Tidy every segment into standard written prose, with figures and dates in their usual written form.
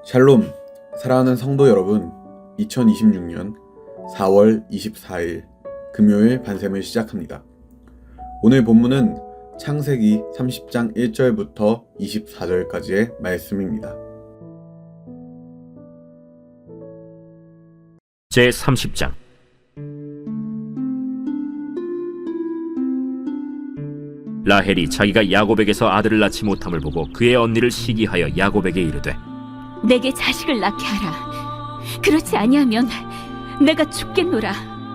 샬롬, 사랑하는 성도 여러분, 2026년 4월 24일 금요일 반샘을 시작합니다. 오늘 본문은 창세기 30장 1절부터 24절까지의 말씀입니다. 제30장 라헬이 자기가 야곱에게서 아들을 낳지 못함을 보고 그의 언니를 시기하여 야곱에게 이르되 내게 자식을 낳게 하라. 그렇지 아니하면 내가 죽겠노라.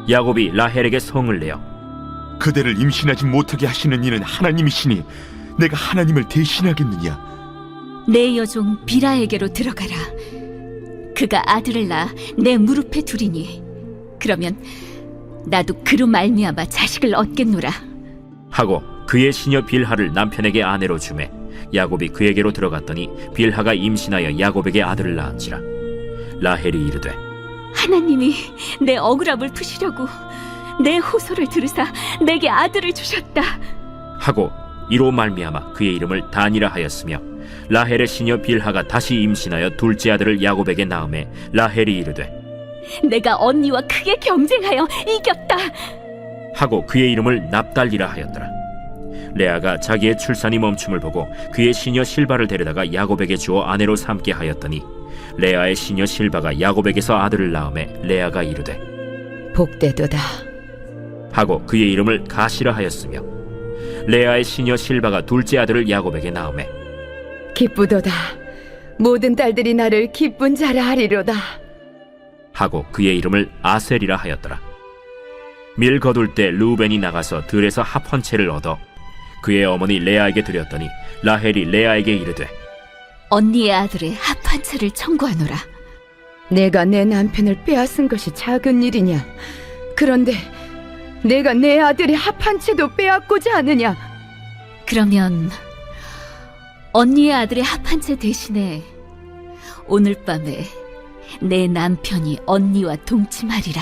야곱이 라헬에게 성을 내어 그대를 임신하지 못하게 하시는 이는 하나님이시니 내가 하나님을 대신하겠느냐? 내 여종 비라에게로 들어가라. 그가 아들을 낳아 내 무릎에 두리니 그러면 나도 그로 말미암아 자식을 얻겠노라. 하고 그의 시녀 빌하를 남편에게 아내로 주매 야곱이 그에게로 들어갔더니 빌하가 임신하여 야곱에게 아들을 낳은지라. 라헬이 이르되 하나님이 내 억울함을 푸시려고 내 호소를 들으사 내게 아들을 주셨다 하고 이로 말미암아 그의 이름을 단이라 하였으며 라헬의 시녀 빌하가 다시 임신하여 둘째 아들을 야곱에게 낳음에 라헬이 이르되 내가 언니와 크게 경쟁하여 이겼다 하고 그의 이름을 납달리라 하였더라. 레아가 자기의 출산이 멈춤을 보고 그의 시녀 실바를 데려다가 야곱에게 주어 아내로 삼게 하였더니 레아의 시녀 실바가 야곱에게서 아들을 낳음에 레아가 이르되 복되도다. 하고 그의 이름을 가시라 하였으며 레아의 시녀 실바가 둘째 아들을 야곱에게 낳음에 기쁘도다. 모든 딸들이 나를 기쁜 자라 하리로다. 하고 그의 이름을 아셀이라 하였더라. 밀 거둘 때 르우벤이 나가서 들에서 합 한 채를 얻어 그의 어머니 레아에게 드렸더니 라헬이 레아에게 이르되 언니의 아들의 합 한 채를 청구하노라. 내가 내 남편을 빼앗은 것이 작은 일이냐? 그런데 내가 내 아들의 합 한 채도 빼앗고자 하느냐? 그러면 언니의 아들의 합 한 채 대신에 오늘 밤에 내 남편이 언니와 동침하리라.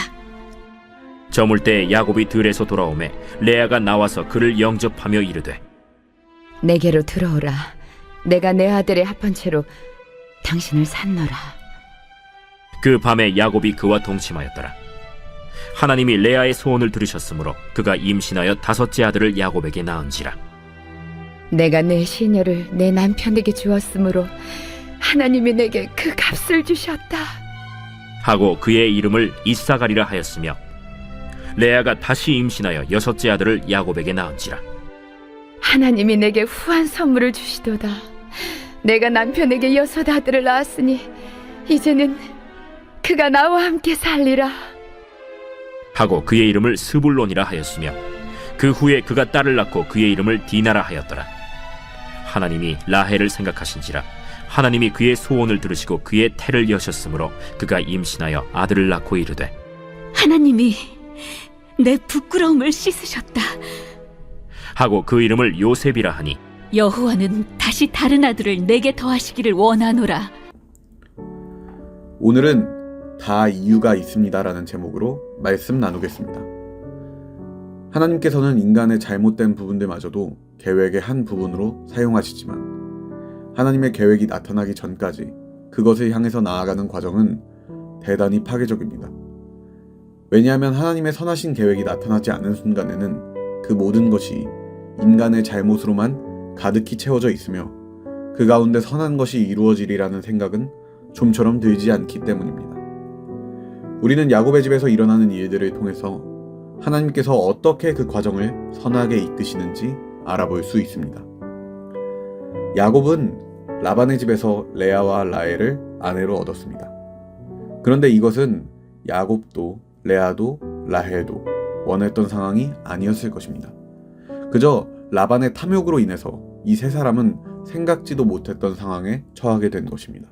저물 때 야곱이 들에서 돌아오매 레아가 나와서 그를 영접하며 이르되 내게로 들어오라. 내가 내 아들의 합 한 채로 당신을 산노라. 그 밤에 야곱이 그와 동침하였더라. 하나님이 레아의 소원을 들으셨으므로 그가 임신하여 다섯째 아들을 야곱에게 낳은지라. 내가 내 시녀를 내 남편에게 주었으므로 하나님이 내게 그 값을 주셨다. 하고 그의 이름을 이사가리라 하였으며 레아가 다시 임신하여 여섯째 아들을 야곱에게 낳은지라. 하나님이 내게 후한 선물을 주시도다. 내가 남편에게 여섯 아들을 낳았으니 이제는 그가 나와 함께 살리라. 하고 그의 이름을 스불론이라 하였으며 그 후에 그가 딸을 낳고 그의 이름을 디나라 하였더라. 하나님이 라헬을 생각하신지라 하나님이 그의 소원을 들으시고 그의 태를 여셨으므로 그가 임신하여 아들을 낳고 이르되 하나님이 내 부끄러움을 씻으셨다. 하고 그 이름을 요셉이라 하니 여호와는 다시 다른 아들을 내게 더하시기를 원하노라. 오늘은 다 이유가 있습니다라는 제목으로 말씀 나누겠습니다. 하나님께서는 인간의 잘못된 부분들마저도 계획의 한 부분으로 사용하시지만 하나님의 계획이 나타나기 전까지 그것을 향해서 나아가는 과정은 대단히 파괴적입니다. 왜냐하면 하나님의 선하신 계획이 나타나지 않은 순간에는 그 모든 것이 인간의 잘못으로만 가득히 채워져 있으며 그 가운데 선한 것이 이루어지리라는 생각은 좀처럼 들지 않기 때문입니다. 우리는 야곱의 집에서 일어나는 일들을 통해서 하나님께서 어떻게 그 과정을 선하게 이끄시는지 알아볼 수 있습니다. 야곱은 라반의 집에서 레아와 라헬을 아내로 얻었습니다. 그런데 이것은 야곱도 레아도 라헬도 원했던 상황이 아니었을 것입니다. 그저 라반의 탐욕으로 인해서 이 세 사람은 생각지도 못했던 상황에 처하게 된 것입니다.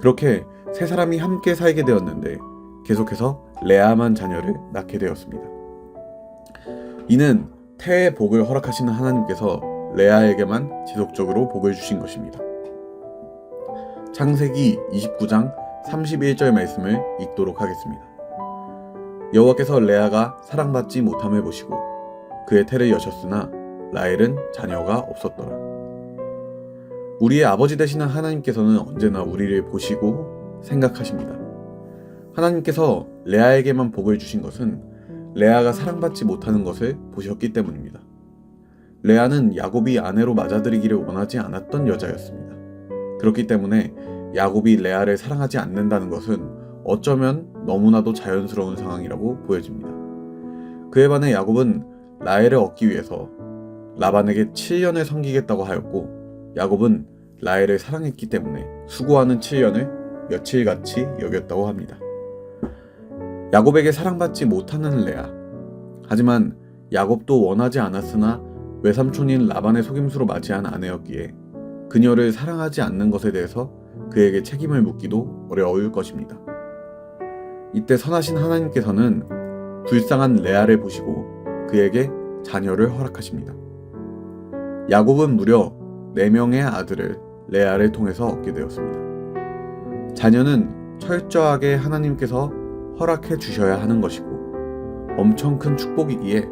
그렇게 세 사람이 함께 살게 되었는데 계속해서 레아만 자녀를 낳게 되었습니다. 이는 태의 복을 허락하시는 하나님께서 레아에게만 지속적으로 복을 주신 것입니다. 창세기 29장 31절 말씀을 읽도록 하겠습니다. 여호와께서 레아가 사랑받지 못함을 보시고 그의 태를 여셨으나 라헬은 자녀가 없었더라. 우리의 아버지 되시는 하나님께서는 언제나 우리를 보시고 생각하십니다. 하나님께서 레아에게만 복을 주신 것은 레아가 사랑받지 못하는 것을 보셨기 때문입니다. 레아는 야곱이 아내로 맞아들이기를 원하지 않았던 여자였습니다. 그렇기 때문에 야곱이 레아를 사랑하지 않는다는 것은 어쩌면 너무나도 자연스러운 상황이라고 보여집니다. 그에 반해 야곱은 라헬을 얻기 위해서 라반에게 7년을 섬기겠다고 하였고, 야곱은 라헬을 사랑했기 때문에 수고하는 7년을 며칠같이 여겼다고 합니다. 야곱에게 사랑받지 못하는 레아. 하지만 야곱도 원하지 않았으나 외삼촌인 라반의 속임수로 맞이한 아내였기에 그녀를 사랑하지 않는 것에 대해서 그에게 책임을 묻기도 어려울 것입니다. 이때 선하신 하나님께서는 불쌍한 레아를 보시고 그에게 자녀를 허락하십니다. 야곱은 무려 4명의 아들을 레아를 통해서 얻게 되었습니다. 자녀는 철저하게 하나님께서 허락해 주셔야 하는 것이고 엄청 큰 축복이기에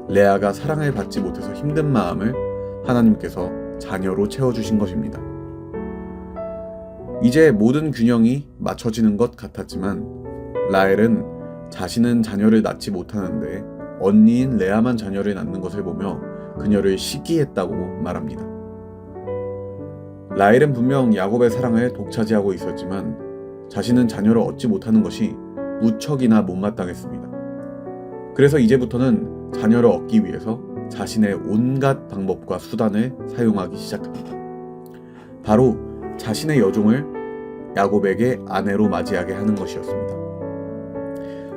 레아가 사랑을 받지 못해서 힘든 마음을 하나님께서 자녀로 채워주신 것입니다. 이제 모든 균형이 맞춰지는 것 같았지만 라헬은 자신은 자녀를 낳지 못하는데 언니인 레아만 자녀를 낳는 것을 보며 그녀를 시기했다고 말합니다. 라헬은 분명 야곱의 사랑을 독차지하고 있었지만 자신은 자녀를 얻지 못하는 것이 무척이나 못마땅했습니다. 그래서 이제부터는 자녀를 얻기 위해서 자신의 온갖 방법과 수단을 사용하기 시작합니다. 바로 자신의 여종을 야곱에게 아내로 맞이하게 하는 것이었습니다.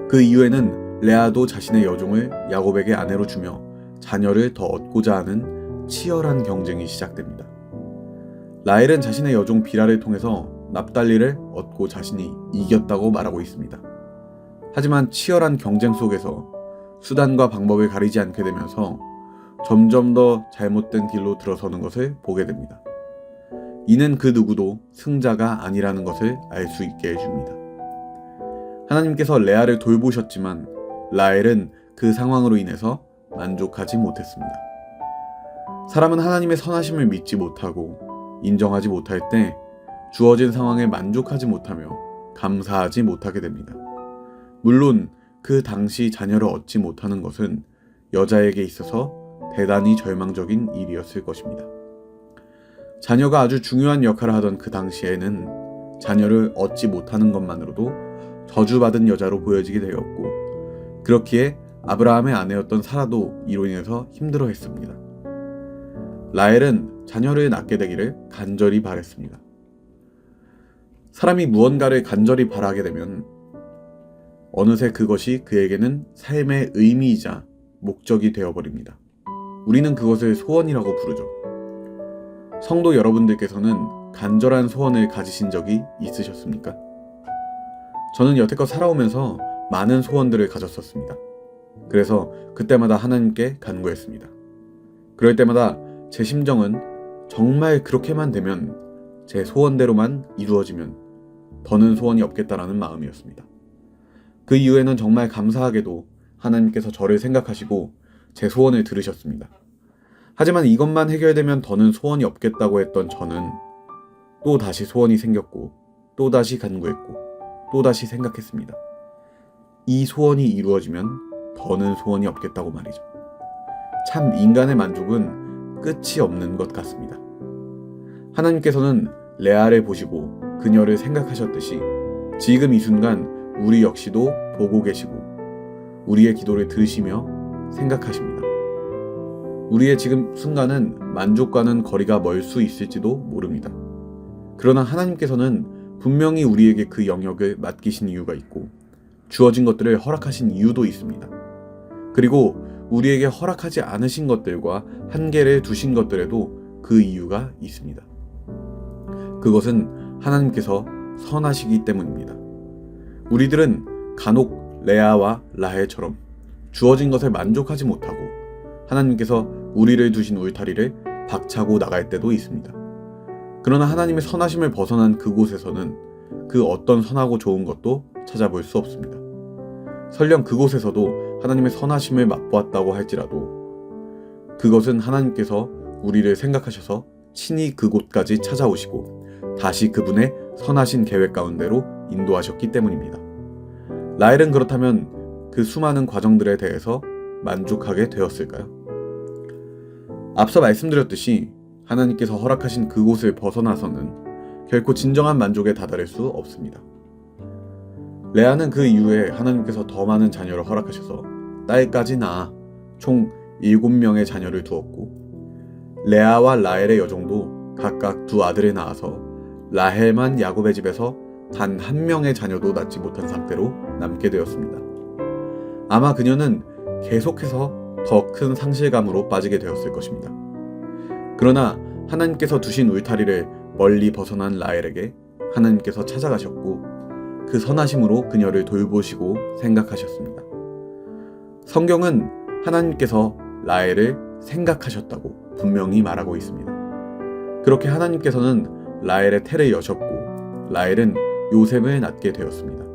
그 이후에는 레아도 자신의 여종을 야곱에게 아내로 주며 자녀를 더 얻고자 하는 치열한 경쟁이 시작됩니다. 라헬은 자신의 여종 비라를 통해서 납달리를 얻고 자신이 이겼다고 말하고 있습니다. 하지만 치열한 경쟁 속에서 수단과 방법을 가리지 않게 되면서 점점 더 잘못된 길로 들어서는 것을 보게 됩니다. 이는 그 누구도 승자가 아니라는 것을 알 수 있게 해줍니다. 하나님께서 레아를 돌보셨지만 라헬은 그 상황으로 인해서 만족하지 못했습니다. 사람은 하나님의 선하심을 믿지 못하고 인정하지 못할 때 주어진 상황에 만족하지 못하며 감사하지 못하게 됩니다. 물론 그 당시 자녀를 얻지 못하는 것은 여자에게 있어서 대단히 절망적인 일이었을 것입니다. 자녀가 아주 중요한 역할을 하던 그 당시에는 자녀를 얻지 못하는 것만으로도 저주받은 여자로 보여지게 되었고, 그렇기에 아브라함의 아내였던 사라도 이로 인해서 힘들어했습니다. 라헬은 자녀를 낳게 되기를 간절히 바랬습니다. 사람이 무언가를 간절히 바라게 되면 어느새 그것이 그에게는 삶의 의미이자 목적이 되어버립니다. 우리는 그것을 소원이라고 부르죠. 성도 여러분들께서는 간절한 소원을 가지신 적이 있으셨습니까? 저는 여태껏 살아오면서 많은 소원들을 가졌었습니다. 그래서 그때마다 하나님께 간구했습니다. 그럴 때마다 제 심정은 정말 그렇게만 되면, 제 소원대로만 이루어지면 더는 소원이 없겠다라는 마음이었습니다. 그 이후에는 정말 감사하게도 하나님께서 저를 생각하시고 제 소원을 들으셨습니다. 하지만 이것만 해결되면 더는 소원이 없겠다고 했던 저는 또 다시 소원이 생겼고, 또 다시 간구했고, 또 다시 생각했습니다. 이 소원이 이루어지면 더는 소원이 없겠다고 말이죠. 참 인간의 만족은 끝이 없는 것 같습니다. 하나님께서는 레아를 보시고 그녀를 생각하셨듯이 지금 이 순간 우리 역시도 보고 계시고 우리의 기도를 들으시며 생각하십니다. 우리의 지금 순간은 만족과는 거리가 멀 수 있을지도 모릅니다. 그러나 하나님께서는 분명히 우리에게 그 영역을 맡기신 이유가 있고 주어진 것들을 허락하신 이유도 있습니다. 그리고 우리에게 허락하지 않으신 것들과 한계를 두신 것들에도 그 이유가 있습니다. 그것은 하나님께서 선하시기 때문입니다. 우리들은 간혹 레아와 라헬처럼 주어진 것에 만족하지 못하고 하나님께서 우리를 두신 울타리를 박차고 나갈 때도 있습니다. 그러나 하나님의 선하심을 벗어난 그곳에서는 그 어떤 선하고 좋은 것도 찾아볼 수 없습니다. 설령 그곳에서도 하나님의 선하심을 맛보았다고 할지라도 그것은 하나님께서 우리를 생각하셔서 친히 그곳까지 찾아오시고 다시 그분의 선하신 계획 가운데로 인도하셨기 때문입니다. 라헬은 그렇다면 그 수많은 과정들에 대해서 만족하게 되었을까요? 앞서 말씀드렸듯이 하나님께서 허락하신 그곳을 벗어나서는 결코 진정한 만족에 다다를 수 없습니다. 레아는 그 이후에 하나님께서 더 많은 자녀를 허락하셔서 딸까지 낳아 총 7명의 자녀를 두었고, 레아와 라헬의 여종도 각각 2아들을 낳아서 라헬만 야곱의 집에서 단 1명의 자녀도 낳지 못한 상태로 남게 되었습니다. 아마 그녀는 계속해서 더 큰 상실감으로 빠지게 되었을 것입니다. 그러나 하나님께서 두신 울타리를 멀리 벗어난 라헬에게 하나님께서 찾아가셨고 그 선하심으로 그녀를 돌보시고 생각하셨습니다. 성경은 하나님께서 라헬을 생각하셨다고 분명히 말하고 있습니다. 그렇게 하나님께서는 라헬의 태를 여셨고 라헬은 요셉을 낳게 되었습니다.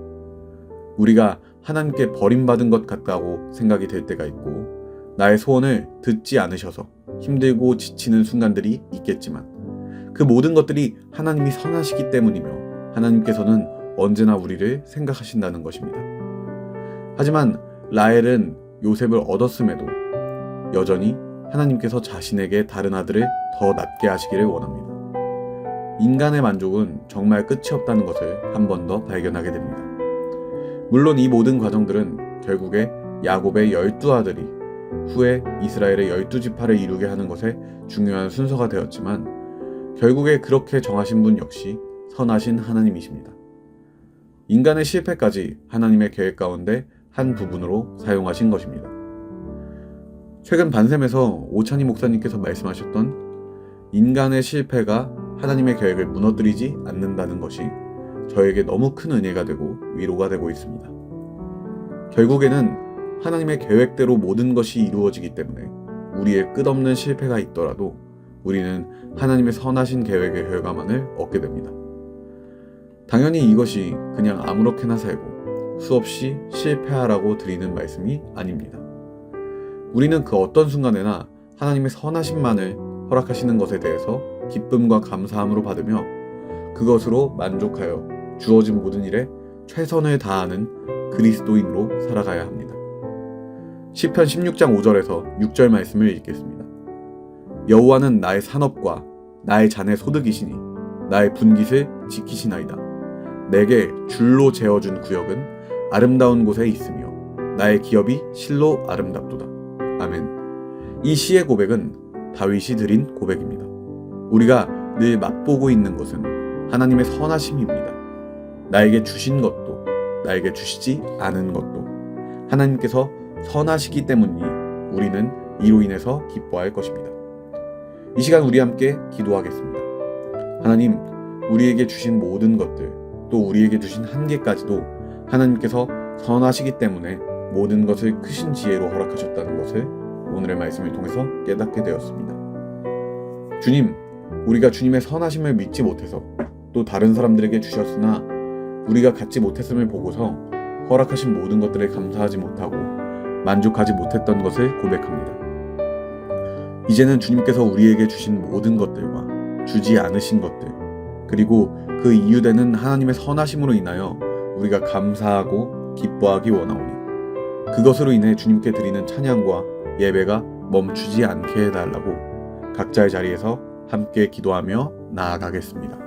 우리가 하나님께 버림받은 것 같다고 생각이 될 때가 있고 나의 소원을 듣지 않으셔서 힘들고 지치는 순간들이 있겠지만 그 모든 것들이 하나님이 선하시기 때문이며 하나님께서는 언제나 우리를 생각하신다는 것입니다. 하지만 라헬은 요셉을 얻었음에도 여전히 하나님께서 자신에게 다른 아들을 더 낳게 하시기를 원합니다. 인간의 만족은 정말 끝이 없다는 것을 한 번 더 발견하게 됩니다. 물론 이 모든 과정들은 결국에 야곱의 12아들이 후에 이스라엘의 12지파를 이루게 하는 것에 중요한 순서가 되었지만 결국에 그렇게 정하신 분 역시 선하신 하나님이십니다. 인간의 실패까지 하나님의 계획 가운데 한 부분으로 사용하신 것입니다. 최근 반셈에서 오찬희 목사님께서 말씀하셨던 인간의 실패가 하나님의 계획을 무너뜨리지 않는다는 것이 저에게 너무 큰 은혜가 되고 위로가 되고 있습니다. 결국에는 하나님의 계획대로 모든 것이 이루어지기 때문에 우리의 끝없는 실패가 있더라도 우리는 하나님의 선하신 계획의 결과만을 얻게 됩니다. 당연히 이것이 그냥 아무렇게나 살고 수없이 실패하라고 드리는 말씀이 아닙니다. 우리는 그 어떤 순간에나 하나님의 선하심만을 허락하시는 것에 대해서 기쁨과 감사함으로 받으며 그것으로 만족하여 주어진 모든 일에 최선을 다하는 그리스도인으로 살아가야 합니다. 시편 16장 5절에서 6절 말씀을 읽겠습니다. 여호와는 나의 산업과 나의 잔의 소득이시니 나의 분깃을 지키시나이다. 내게 줄로 재어준 구역은 아름다운 곳에 있으며 나의 기업이 실로 아름답도다. 아멘. 이 시의 고백은 다윗이 드린 고백입니다. 우리가 늘 맛보고 있는 것은 하나님의 선하심입니다. 나에게 주신 것도 나에게 주시지 않은 것도 하나님께서 선하시기 때문이니 우리는 이로 인해서 기뻐할 것입니다. 이 시간 우리 함께 기도하겠습니다. 하나님, 우리에게 주신 모든 것들 또 우리에게 주신 한계까지도 하나님께서 선하시기 때문에 모든 것을 크신 지혜로 허락하셨다는 것을 오늘의 말씀을 통해서 깨닫게 되었습니다. 주님, 우리가 주님의 선하심을 믿지 못해서 또 다른 사람들에게 주셨으나 우리가 갖지 못했음을 보고서 허락하신 모든 것들에 감사하지 못하고 만족하지 못했던 것을 고백합니다. 이제는 주님께서 우리에게 주신 모든 것들과 주지 않으신 것들 그리고 그 이유되는 하나님의 선하심으로 인하여 우리가 감사하고 기뻐하기 원하오니 그것으로 인해 주님께 드리는 찬양과 예배가 멈추지 않게 해달라고 각자의 자리에서 함께 기도하며 나아가겠습니다.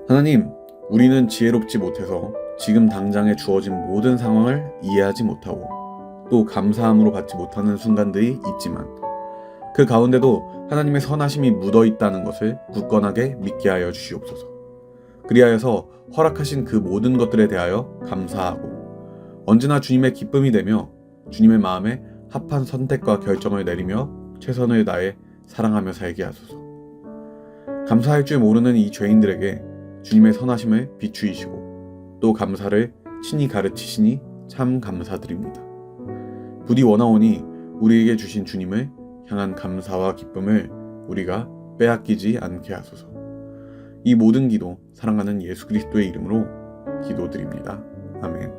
하나님, 우리는 지혜롭지 못해서 지금 당장에 주어진 모든 상황을 이해하지 못하고 또 감사함으로 받지 못하는 순간들이 있지만 그 가운데도 하나님의 선하심이 묻어 있다는 것을 굳건하게 믿게 하여 주시옵소서. 그리하여서 허락하신 그 모든 것들에 대하여 감사하고 언제나 주님의 기쁨이 되며 주님의 마음에 합한 선택과 결정을 내리며 최선을 다해 사랑하며 살게 하소서. 감사할 줄 모르는 이 죄인들에게 주님의 선하심을 비추이시고 또 감사를 친히 가르치시니 참 감사드립니다. 부디 원하오니 우리에게 주신 주님을 향한 감사와 기쁨을 우리가 빼앗기지 않게 하소서. 이 모든 기도 사랑하는 예수 그리스도의 이름으로 기도드립니다. 아멘.